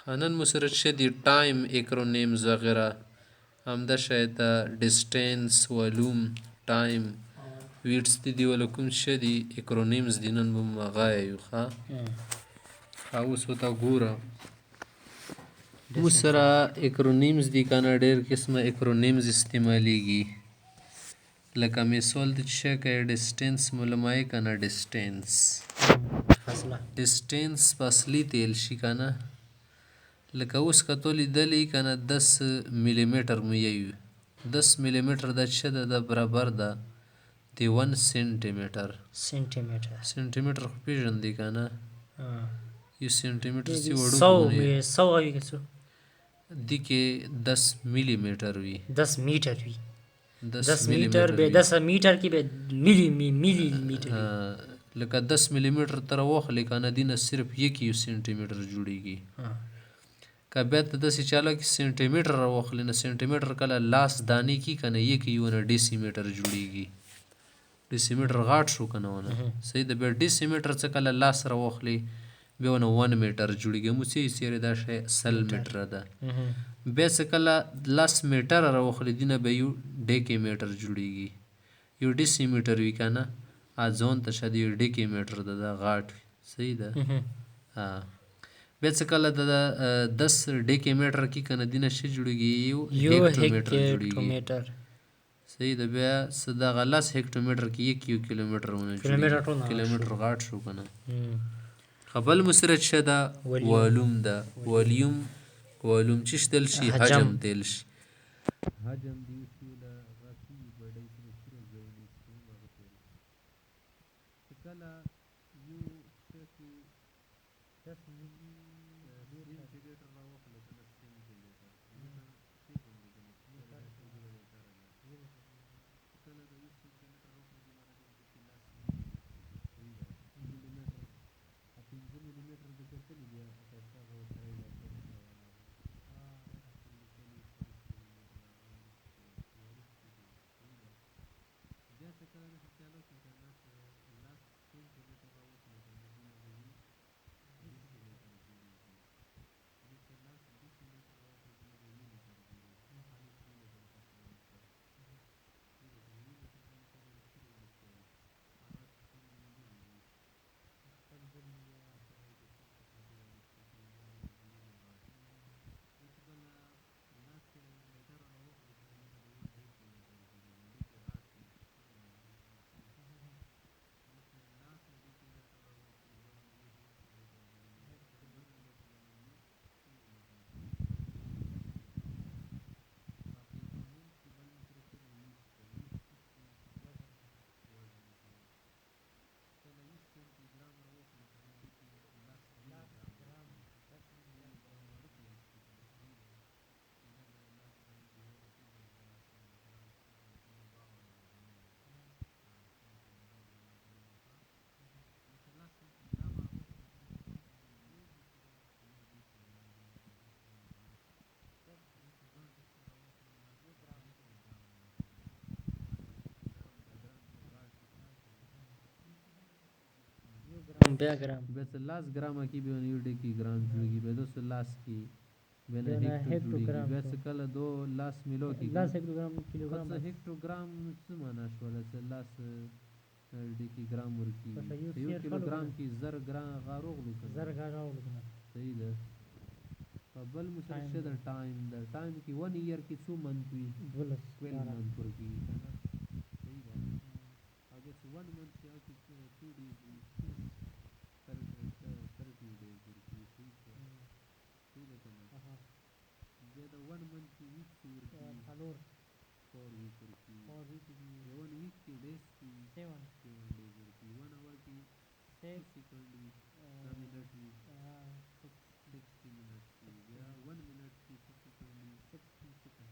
نن مسرت شدی ټایم اکرونیمز وغیره همدا شاید ډیسټنس ولوم ټایم ویټس دي ولا کوم شدی اکرونیمز دي نن به مغای یو ښه اوس وته ګوره اوس سره اکرونیمز دي کنه ډېر قسمه اکرونیمز استعمالیږي لکه مثال د څه کوي ډیسټنس معلومای کنه ډیسټنس فاصلې تیل شي کنه لکه اوس کتو لیدلی کنه 10 ملي میټر مو یو 10 ملي میټر د څه د برابر ده د 1 سنټي میټر سنټي میټر خو پیژندې کنه یو سنټي میټر سی وړو دی کې 10 ملي میټر وي 10 میټر وي 10 میټر به 10 میټر کې به ملي میټر لکه 10 ملي میټر تر واخلې کنه دینه صرف یو سنټي میټر جوړیږي که بیا ته داسې چاله کې سنټي میټر راواخلې نه سنټي میټر کله لاس دانې کې کنه یو نه ډیسي میټر جوړیږي ډیسي میټر غاټ شو کنه ونه صحیح ده بیا ډیسي میټر څه کله لاس راواخلې بیا ونه 1 میټر جوړیږي مو سیری دا شی سل میټر ده بیا څه کله لاس میټر راواخلې دینه به یو ډیکي میټر جوړیږي یو ډیسي میټر وی کنه ځون ته شاید یو ډیکي میټر ده غاټ صحیح ده بیا څه کله د 10 ډیکي میټر کې کنه دینه شي جوړیږي یو هیکټومیټر جوړیږي صحیح ده بیا دغه 10 هیکټومیټر کې یو کیلومیټر ونه جوړیږي کیلومیټر غاټ شو کنه خپل مسرت شده والوم ده والوم چې تل شي حجم تل شي حجم دی وسیله غفي بډای چې سره ځونی څنګه تل کله یو څه 10 ملي سنټیمیټر راوخلې کنه سنټیمیټر پیژندې کنه کله د یو سنټیمیټر راوخلې دی معنی د لاس ملي میټر 5 ملي میټر د کتلې بیا تاسو هغه سره بیا څه کله د چالو کې کنه لاس سنټیمیټر راوخلې کنه دینه به یو ډیسیمیټر جوړیږي دغه لاس ډیسیمیټر راوخلې دینه به یو میټر جوړیږي خالي سیله د تاسو سره دغه یو میټر باندې سره سره ولسوي هغه څنګه ملي خپل ځل یا سره د تاسو سره کله لاس میټر راوخلې کنه دینه به یو ډیسیمیټر جوړیږي ډیکي غاټ لاس ډیکي میټر راوخلې بیا ونه یو هیکټومیټر جوړیږي هیکټومیټر ونه یو کیلومیټر اکرونیم کې بل مصرف شوی ویټ وزن کله 20 سنټي ګرام راوخلې کنه دې لاس ګرام 10 ملي ګرام معروف یې کنه صحیح ده دا د لاس ګرام کې ولا پیژنې د لاس ملي ګرام څه باور وزنونه سنټي ګرام ملي ګرام لکه لاس سنټي ګرام راوخلې کنه ډېر مثلا یو ډیسي ګرام دی یو ډیسي ګرام لکه ځان ته څه راوخلې لاس ګرام بیا ګرام لاس ګرام کې به یو ډیکي ګرام جوړیږي به 200 لاس کې به نه هیکټوګرام بیا څه کله دو لاس ملو کې لاس هیکټوګرام کیلوګرام هیکټوګرام څه معنا شول چې لاس ډیکي ګرام ورکی یو کیلوګرام کې زر ګرام غاروغلو کنه صحیح ده بل مسرشه د ټایم کې 1 ایئر کې 2 منث وي 12 منث ورکی کنه صحیح ده او د 1 منث کې او 2 ډیز وي 30 days ورکی صحیح ده کنه بیا د 1 منث کې ویکس ورکی 4 ویک ورکی 1 ویک کې ډیز کې 7 days ورکی 1 اور کې 6 سیکنډ وي منټ وي 60 منټس وي بیا 1 منټ کې 6 سیکنډ وي 60 سیکنډ